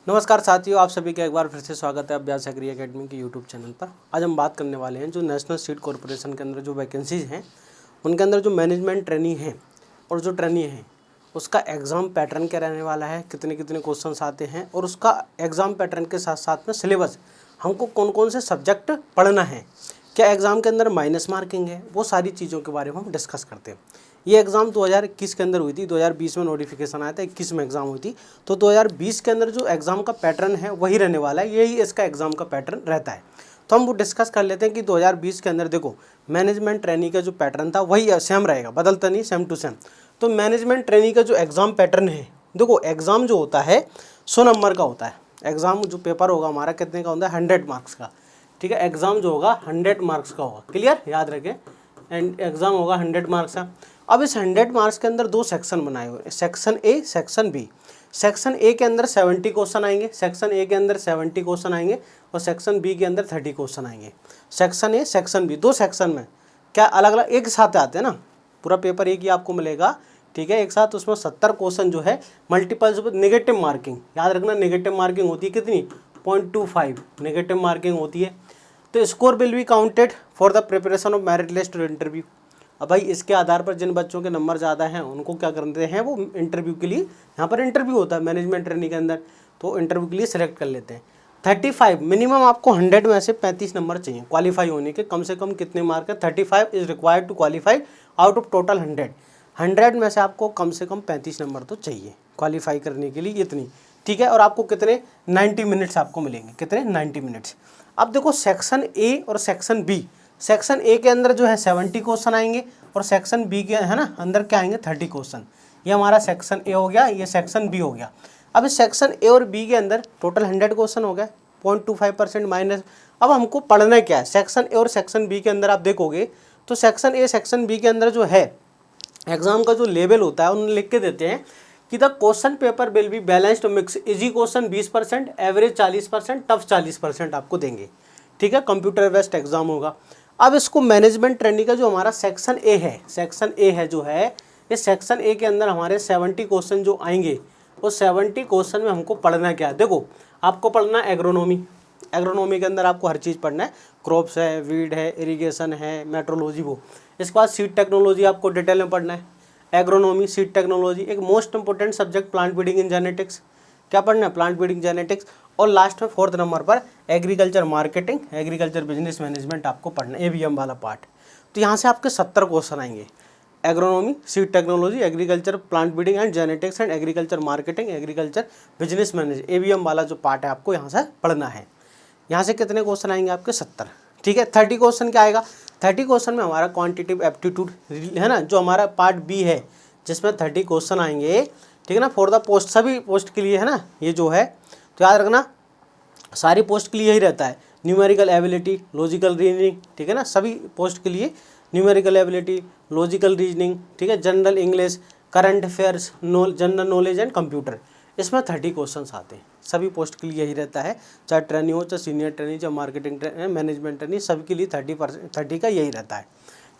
नमस्कार साथियों, आप सभी का एक बार फिर से स्वागत है अभ्यास एग्री एकेडमी के यूट्यूब चैनल पर। आज हम बात करने वाले हैं जो नेशनल सीड कॉरपोरेशन के अंदर जो वैकेंसीज हैं उनके अंदर जो मैनेजमेंट ट्रेनी है और जो ट्रेनी है उसका एग्ज़ाम पैटर्न क्या रहने वाला है, कितने कितने क्वेश्चंस आते हैं और उसका एग्ज़ाम पैटर्न के साथ साथ में सिलेबस हमको कौन कौन से सब्जेक्ट पढ़ना है, क्या एग्ज़ाम के अंदर माइनस मार्किंग है, वो सारी चीज़ों के बारे में हम डिस्कस करते हैं। ये एग्ज़ाम 2021 के अंदर हुई थी, 2020 में नोटिफिकेशन आया था, 21 में एग्ज़ाम हुई थी। तो 2020 के अंदर जो एग्ज़ाम का पैटर्न है वही रहने वाला है, यही इसका एग्ज़ाम का पैटर्न रहता है। तो हम वो डिस्कस कर लेते हैं कि 2020 के अंदर देखो मैनेजमेंट ट्रेनी का जो पैटर्न था वही सेम रहेगा, बदलता नहीं, सेम टू सेम। तो मैनेजमेंट ट्रेनी का जो एग्ज़ाम पैटर्न है, देखो एग्ज़ाम जो होता है 100 नंबर का होता है। एग्ज़ाम जो पेपर होगा हमारा कितने का होता है, 100 मार्क्स का। ठीक है, एग्ज़ाम जो होगा 100 मार्क्स का होगा, क्लियर, याद रखें। एंड एग्ज़ाम होगा 100 मार्क्स का। अब इस 100 मार्क्स के अंदर दो सेक्शन बनाए हुए हैं, section A, section B. Section A के अंदर 70 क्वेश्चन आएंगे, सेक्शन ए के अंदर 70 क्वेश्चन आएंगे और सेक्शन बी के अंदर 30 क्वेश्चन आएंगे। सेक्शन ए, सेक्शन बी, दो सेक्शन में क्या अलग अलग एक साथ आते हैं ना, पूरा पेपर एक ही आपको मिलेगा। ठीक है, एक साथ उसमें 70 क्वेश्चन जो है मल्टीपल्स नेगेटिव मार्किंग, याद रखना नेगेटिव मार्किंग होती है कितनी, 0.25 नेगेटिव मार्किंग होती है। तो score will be counted for the preparation of merit list और इंटरव्यू। अब भाई इसके आधार पर जिन बच्चों के नंबर ज़्यादा हैं उनको क्या करते हैं, वो इंटरव्यू के लिए, यहाँ पर इंटरव्यू होता है मैनेजमेंट ट्रेनिंग के अंदर, तो इंटरव्यू के लिए सिलेक्ट कर लेते हैं। 35 मिनिमम आपको 100 में से 35 नंबर चाहिए क्वालिफाई होने के, कम से कम कितने मार्क है, 35 is required to qualify out of total 100 में से आपको कम से कम 35 नंबर तो चाहिए क्वालिफाई करने के लिए, इतनी। ठीक है, और आपको कितने 90 मिनट्स आपको मिलेंगे, कितने 90 मिनट्स। अब देखो सेक्शन ए और सेक्शन बी, सेक्शन ए के अंदर जो है 70 क्वेश्चन आएंगे और सेक्शन बी के है ना अंदर क्या आएंगे 30 क्वेश्चन। ये हमारा सेक्शन ए हो गया, ये सेक्शन बी हो गया। अब इस सेक्शन ए और बी के अंदर टोटल 100 क्वेश्चन हो गए, 0.25% माइनस। अब हमको पढ़ना क्या है, सेक्शन ए और सेक्शन बी के अंदर आप देखोगे तो सेक्शन ए सेक्शन बी के अंदर जो है एग्जाम का जो लेवल होता है उन्होंने लिख के देते हैं कि the question paper will be balanced mix, easy question 20%, average 40%, tough 40% आपको देंगे। ठीक है, कंप्यूटर बेस्ड एग्जाम होगा। अब इसको मैनेजमेंट ट्रेनिंग का जो हमारा सेक्शन ए है, सेक्शन ए है जो है, ये सेक्शन ए के अंदर हमारे 70 क्वेश्चन जो आएंगे, वो 70 क्वेश्चन में हमको पढ़ना क्या है, देखो आपको पढ़ना एग्रोनॉमी, एग्रोनॉमी के अंदर आपको हर चीज़ पढ़ना है, क्रॉप्स है, वीड है, इरिगेशन है, मेट्रोलॉजी, वो। इसके बाद सीड टेक्नोलॉजी आपको डिटेल में पढ़ना है, एग्रोनॉमी, सीड टेक्नोलॉजी, एक most important subject plant breeding in genetics, क्या पढ़ना है, प्लांट ब्रीडिंग जेनेटिक्स। और लास्ट में 4th नंबर पर agriculture marketing, agriculture business management आपको पढ़ना है, एबीएम वाला पार्ट। तो यहाँ से आपके 70 क्वेश्चन आएंगे, agronomy, seed technology, agriculture, plant breeding and genetics and agriculture marketing, agriculture business manage, ABM वाला जो पार्ट है आपको यहाँ से पढ़ना है। यहाँ से कितने क्वेश्चन आएंगे आपके 70। ठीक है, 30 क्वेश्चन क्या आएगा, 30 क्वेश्चन में हमारा क्वांटिटेटिव एप्टीट्यूड है ना, जो हमारा पार्ट बी है जिसमें 30 क्वेश्चन आएंगे। ठीक है ना, फॉर द पोस्ट, सभी पोस्ट के लिए है ना ये जो है, तो याद रखना सारी पोस्ट के लिए यही रहता है, न्यूमेरिकल एबिलिटी, लॉजिकल रीजनिंग। ठीक है ना, सभी पोस्ट के लिए न्यूमेरिकल एबिलिटी, लॉजिकल रीजनिंग। ठीक है, general English, current affairs, general knowledge and computer, इसमें 30 क्वेश्चन आते हैं, सभी पोस्ट के लिए यही रहता है, चाहे ट्रेनी हो, चाहे सीनियर ट्रेनी, चाहे मार्केटिंग मैनेजमेंट ट्रेनी, सभी के लिए 30 का यही रहता है।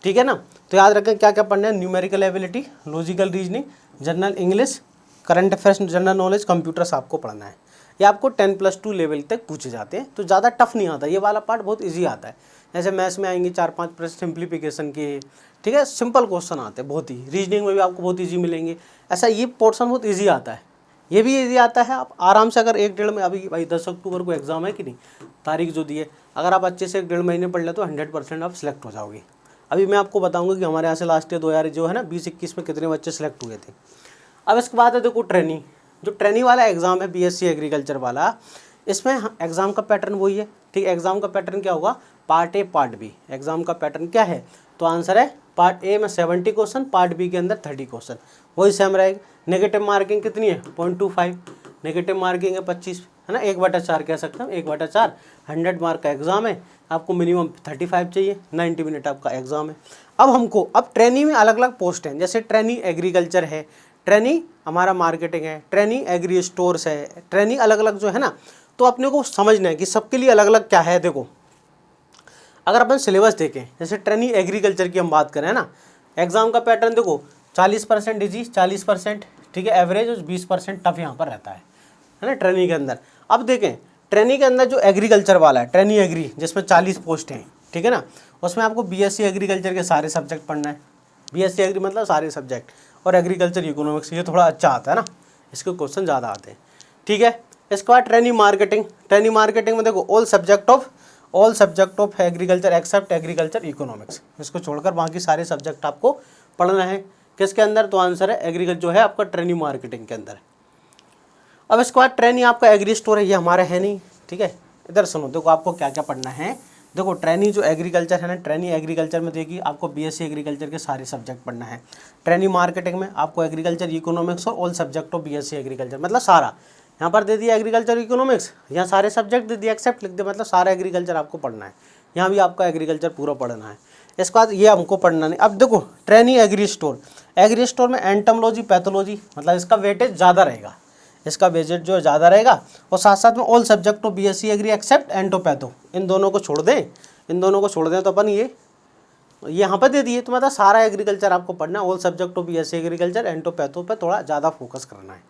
ठीक है ना, तो याद रखें क्या क्या पढ़ना है, numerical ability, logical reasoning, general English, current affairs, general knowledge, computers आपको पढ़ना है। ये आपको 10+2 लेवल तक पूछे जाते हैं, तो ज़्यादा टफ नहीं आता, ये वाला पार्ट बहुत ईजी आता है। जैसे मैथ्स में आएंगे 4-5 प्रश्न सिंप्लीफिकेशन के, ठीक है, सिंपल क्वेश्चन आते हैं बहुत ही, रीजनिंग में भी आपको बहुत ईजी मिलेंगे। ऐसा ये पोर्शन बहुत ईजी आता है, ये भी ईजी आता है। आप आराम से अगर 1-1.5 में, अभी भाई 10 अक्टूबर को एग्जाम है कि नहीं, तारीख जो दी है, अगर आप अच्छे से 1-1.5 महीने पढ़ ले तो 100% आप सिलेक्ट हो जाओगे। अभी मैं आपको बताऊंगा कि हमारे यहाँ से लास्ट ईयर 2000 जो है ना 2021 में कितने बच्चे सिलेक्ट हुए थे। अब इसके बाद है देखो ट्रेनी, जो ट्रेनी वाला एग्ज़ाम है बीएससी एग्रीकल्चर वाला, इसमें एग्ज़ाम का पैटर्न वही है। ठीक है, एग्ज़ाम का पैटर्न क्या होगा, part A part B, exam का पैटर्न क्या है, तो आंसर है पार्ट ए में 70 क्वेश्चन, पार्ट बी के अंदर 30 क्वेश्चन, वही सेम रहेगा। नेगेटिव मार्किंग कितनी है, 0.25, नेगेटिव मार्किंग है 25, है ना, 1/4 कह सकते हैं, 1/4, 100 मार्क का एग्ज़ाम है, आपको मिनिमम 35 चाहिए, 90 मिनट आपका एग्ज़ाम है। अब हमको, अब ट्रेनी में अलग अलग पोस्ट हैं, जैसे ट्रेनी एग्रीकल्चर है, ट्रेनी हमारा मार्केटिंग है, ट्रेनी एग्री स्टोर्स है, ट्रेनी अलग अलग जो है ना, तो अपने को समझना है कि सबके लिए अलग अलग क्या है। देखो अगर अपन सिलेबस देखें, जैसे ट्रेनी एग्रीकल्चर की हम बात करें ना, एग्ज़ाम का पैटर्न देखो 40% इजी, 40%, ठीक है, एवरेज, और 20% टफ यहाँ पर रहता है। है ना, ट्रेनी के अंदर। अब देखें ट्रेनी के अंदर जो एग्रीकल्चर वाला है, ट्रेनी एग्री, जिसमें 40 पोस्ट हैं, ठीक है ना, उसमें आपको बीएससी एग्रीकल्चर के सारे सब्जेक्ट पढ़ना है। बीएससी एग्री मतलब सारे सब्जेक्ट, और एग्रीकल्चर इकोनॉमिक्स, ये थोड़ा अच्छा आता है ना, इसके क्वेश्चन ज़्यादा आते हैं, ठीक है। इसके बाद ट्रेनी मार्केटिंग, ट्रेनी मार्केटिंग में देखो all subject of agriculture except agriculture economics, इसको छोड़कर बाकी सारे सब्जेक्ट आपको पढ़ना है। किसके अंदर? तो आंसर है एग्रीकल्चर जो है आपका ट्रेनी मार्केटिंग के अंदर। अब इसके बाद ट्रेनी आपका एग्री स्टोर है, ये हमारा है नहीं, ठीक है। इधर सुनो, देखो आपको क्या क्या पढ़ना है। देखो ट्रेनी जो एग्रीकल्चर है ना, ट्रेनी एग्रीकल्चर में देखिए आपको बीएससी एग्रीकल्चर के सारे सब्जेक्ट पढ़ना है। ट्रेनी मार्केटिंग में आपको एग्रीकल्चर इकोनॉमिक्स और all subject of BSc agriculture, मतलब सारा, यहाँ पर दे दिया एग्रीकल्चर इकोनॉमिक्स, यहाँ सारे सब्जेक्ट दे दिया, एक्सेप्ट लिख दिया, मतलब सारा एग्रीकल्चर आपको पढ़ना है। यहाँ भी आपका एग्रीकल्चर पूरा पढ़ना है। इसके बाद ये हमको पढ़ना नहीं। अब देखो ट्रेनी एग्री स्टोर में एंटोमोलॉजी पैथोलॉजी, मतलब इसका वेटेज ज़्यादा रहेगा, इसका वेटेज जो ज़्यादा रहेगा। और साथ साथ में all subject of BSc agri except ento patho, इन दोनों को छोड़ दें, तो अपन ये यहाँ पर दे दिए, तो मतलब सारा एग्रीकल्चर आपको पढ़ना है। All subject of BSc agriculture, ento patho पे थोड़ा ज़्यादा फोकस करना है,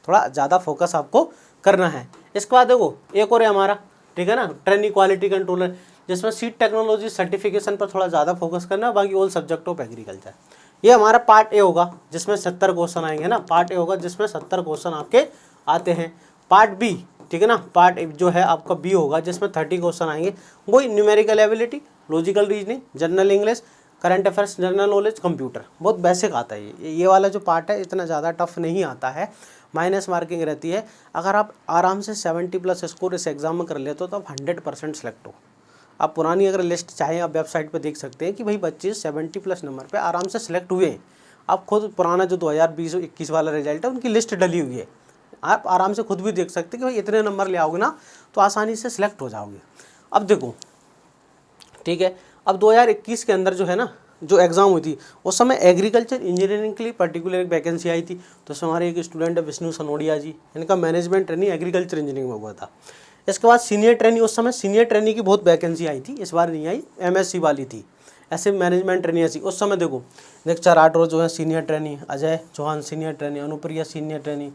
थोड़ा ज़्यादा फोकस आपको करना है। इसके बाद देखो एक और है हमारा, ठीक है ना, ट्रेनी क्वालिटी कंट्रोलर, जिसमें सीड टेक्नोलॉजी सर्टिफिकेशन पर थोड़ा ज़्यादा फोकस करना है, बाकी ऑल सब्जेक्ट ऑफ एग्रीकल्चर। ये हमारा पार्ट ए होगा जिसमें 70 क्वेश्चन आएंगे ना, पार्ट ए होगा जिसमें 70 क्वेश्चन आपके आते हैं। पार्ट बी, ठीक है ना, पार्ट जो है आपका बी होगा जिसमें 30 क्वेश्चन आएंगे, वही numerical ability, logical reasoning, general English, current affairs, general knowledge, computer, बहुत बेसिक आता है। ये वाला जो पार्ट है इतना ज़्यादा टफ नहीं आता है, माइनस मार्किंग रहती है। अगर आप आराम से 70+ स्कोर इस एग्ज़ाम में कर लेते हो तो आप 100% सेलेक्ट हो। आप पुरानी अगर लिस्ट चाहें आप वेबसाइट पे देख सकते हैं कि भाई बच्चे 70+ नंबर पे आराम से सिलेक्ट हुए हैं। आप खुद पुराना जो 2020-21 वाला रिजल्ट है उनकी लिस्ट डली हुई है, आप आराम से खुद भी देख सकते हैं कि भाई इतने नंबर ले आओगे ना तो आसानी से सिलेक्ट हो जाओगे। अब देखो, ठीक है, अब 2021 के अंदर जो है ना, जो एग्ज़ाम हुई थी उस समय एग्रीकल्चर इंजीनियरिंग के लिए पर्टिकुलर एक वैकेंसी आई थी। तो उसमें हमारे एक स्टूडेंट है विष्णु सनोडिया जी, इनका मैनेजमेंट ट्रेनिंग एग्रीकल्चर इंजीनियरिंग में हुआ था। इसके बाद सीनियर ट्रेनी, उस समय सीनियर ट्रेनी की बहुत वैकेंसी आई थी, इस बार नहीं आई, एमएससी वाली थी। ऐसे मैनेजमेंट ट्रेनी ऐसी उस समय देखो लेक्चर 8 रोज जो है senior trainee, Ajay Chauhan senior trainee, Anupriya senior trainee,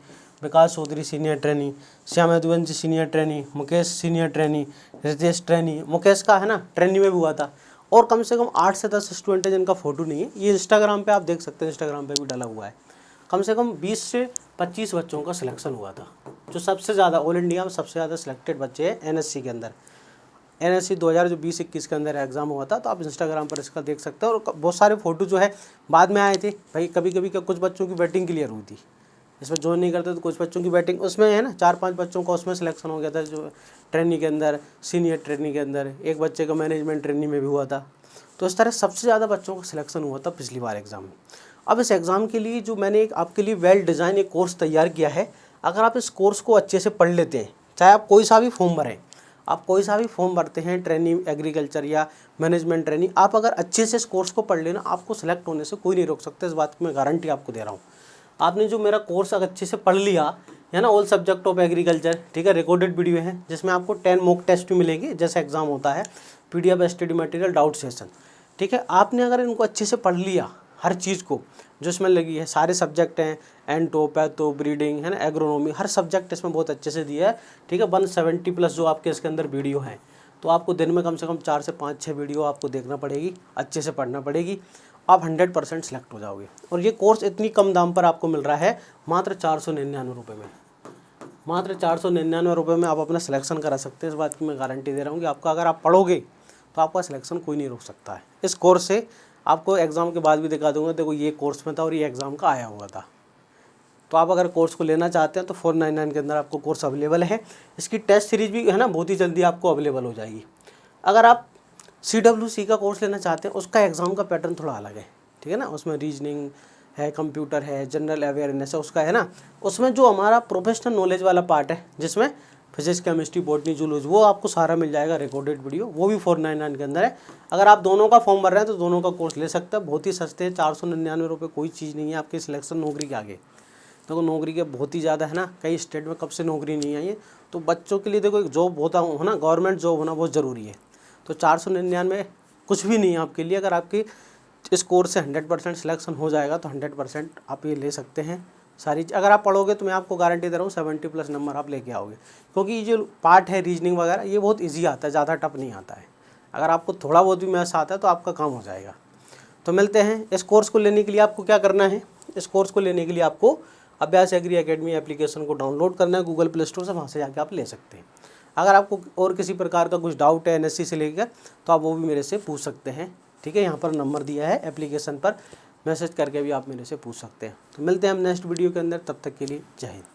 Vikas Chaudhary senior trainee, Shyam Yaduvanshi senior trainee, Mukesh senior trainee, Ritesh trainee, Mukesh का है ना ट्रेनी में भी हुआ था। और कम से कम 8 से 10 स्टूडेंट है जिनका फ़ोटो नहीं है, ये इंस्टाग्राम पे आप देख सकते हैं, इंस्टाग्राम पे भी डाला हुआ है। कम से कम 20 से 25 बच्चों का सिलेक्शन हुआ था, जो सबसे ज़्यादा ऑल इंडिया में सबसे ज़्यादा सिलेक्टेड बच्चे हैं एनएससी के अंदर। एनएससी 2020-21 के अंदर एग्ज़ाम हुआ था, तो आप इंस्टाग्राम पर इसका देख सकते हैं। और बहुत सारे फ़ोटो जो है बाद में आए थे भाई, कभी कभी कुछ बच्चों की बैटिंग क्लियर हुई थी, इसमें ज्वाइन नहीं करते तो कुछ बच्चों की बैटिंग उसमें है ना, 4-5 बच्चों का उसमें सिलेक्शन हो गया था, जो ट्रेनी के अंदर, सीनियर ट्रेनी के अंदर, एक बच्चे का मैनेजमेंट ट्रेनी में भी हुआ था। तो इस तरह सबसे ज़्यादा बच्चों का सिलेक्शन हुआ था पिछली बार एग्ज़ाम में। अब इस एग्ज़ाम के लिए जो मैंने एक आपके लिए वेल डिज़ाइन एक कोर्स तैयार किया है, अगर आप इस कोर्स को अच्छे से पढ़ लेते हैं, चाहे आप कोई सा भी फॉर्म भरें, आप कोई सा भी फॉर्म भरते हैं ट्रेनी एग्रीकल्चर या मैनेजमेंट ट्रेनी, आप अगर अच्छे से इस कोर्स को पढ़ लेना, आपको सिलेक्ट होने से कोई नहीं रोक सकता, इस बात की मैं गारंटी आपको दे रहा हूँ। आपने जो मेरा कोर्स अगर अच्छे से पढ़ लिया है ना, ऑल सब्जेक्ट ऑफ एग्रीकल्चर, ठीक है, रिकॉर्डेड वीडियो है जिसमें आपको 10 मॉक टेस्ट भी मिलेंगे जैसे एग्जाम होता है, PDF study material, doubt session, ठीक है। आपने अगर इनको अच्छे से पढ़ लिया, हर चीज़ को जो इसमें लगी है, सारे सब्जेक्ट हैं, एंटो, पैथो, ब्रीडिंग है ना, एग्रोनॉमी, हर सब्जेक्ट इसमें बहुत अच्छे से दिया है, ठीक है। 170+ जो आपके इसके अंदर वीडियो हैं, तो आपको दिन में कम से कम 4 से 5-6 वीडियो आपको देखना पड़ेगी, अच्छे से पढ़ना पड़ेगी, आप 100% सेलेक्ट हो जाओगे। और ये कोर्स इतनी कम दाम पर आपको मिल रहा है, मात्र 499 रुपये में, मात्र 499 रुपये में आप अपना सिलेक्शन करा सकते हैं। इस बात की मैं गारंटी दे रहा हूँ कि आपका अगर आप पढ़ोगे तो आपका सिलेक्शन कोई नहीं रोक सकता है। इस कोर्स से आपको एग्ज़ाम के बाद भी दिखा दूंगा, देखो ये कोर्स में था और ये एग्ज़ाम का आया हुआ था। तो आप अगर कोर्स को लेना चाहते हैं तो 499 के अंदर आपको कोर्स अवेलेबल है। इसकी टेस्ट सीरीज भी है ना बहुत ही जल्दी आपको अवेलेबल हो जाएगी। अगर आप CWC का कोर्स लेना चाहते हैं, उसका एग्ज़ाम का पैटर्न थोड़ा अलग है, ठीक है ना, उसमें रीजनिंग है, कंप्यूटर है, जनरल अवेयरनेस है, उसका है ना, उसमें जो हमारा प्रोफेशनल नॉलेज वाला पार्ट है जिसमें फिजिक्स, केमिस्ट्री, बॉटनी, जूलॉजी, वो आपको सारा मिल जाएगा रिकॉर्डेड वीडियो, वो भी 499 के अंदर है। अगर आप दोनों का फॉर्म भर रहे हैं तो दोनों का कोर्स ले सकते हैं, बहुत ही सस्ते हैं, 499 रुपये कोई चीज़ नहीं है आपकी सिलेक्शन नौकरी के आगे। देखो नौकरी के बहुत ही ज़्यादा है ना, कई स्टेट में कब से नौकरी नहीं आई है, तो बच्चों के लिए देखो एक जॉब होता है ना, गवर्नमेंट जॉब होना बहुत ज़रूरी है। तो 499 कुछ भी नहीं है आपके लिए। अगर आपकी इस कोर्स से 100% सिलेक्शन हो जाएगा तो 100% आप ये ले सकते हैं, सारी अगर आप पढ़ोगे तो मैं आपको गारंटी दे रहा हूँ 70+ नंबर आप लेके आओगे, क्योंकि ये जो पार्ट है रीजनिंग वगैरह ये बहुत ईजी आता है, ज़्यादा टफ नहीं आता है। अगर आपको थोड़ा बहुत भी मैथ्स आता है तो आपका काम हो जाएगा। तो मिलते हैं। इस कोर्स को लेने के लिए आपको क्या करना है, इस कोर्स को लेने के लिए आपको अभ्यास एग्री एकेडमी एप्लीकेशन को डाउनलोड करना है गूगल प्ले स्टोर से, वहाँ से जाके आप ले सकते हैं। अगर आपको और किसी प्रकार का कुछ डाउट है एनएससी से लेकर तो आप वो भी मेरे से पूछ सकते हैं, ठीक है। यहाँ पर नंबर दिया है एप्लीकेशन पर, मैसेज करके भी आप मेरे से पूछ सकते हैं। तो मिलते हैं हम नेक्स्ट वीडियो के अंदर, तब तक के लिए जय हिंद।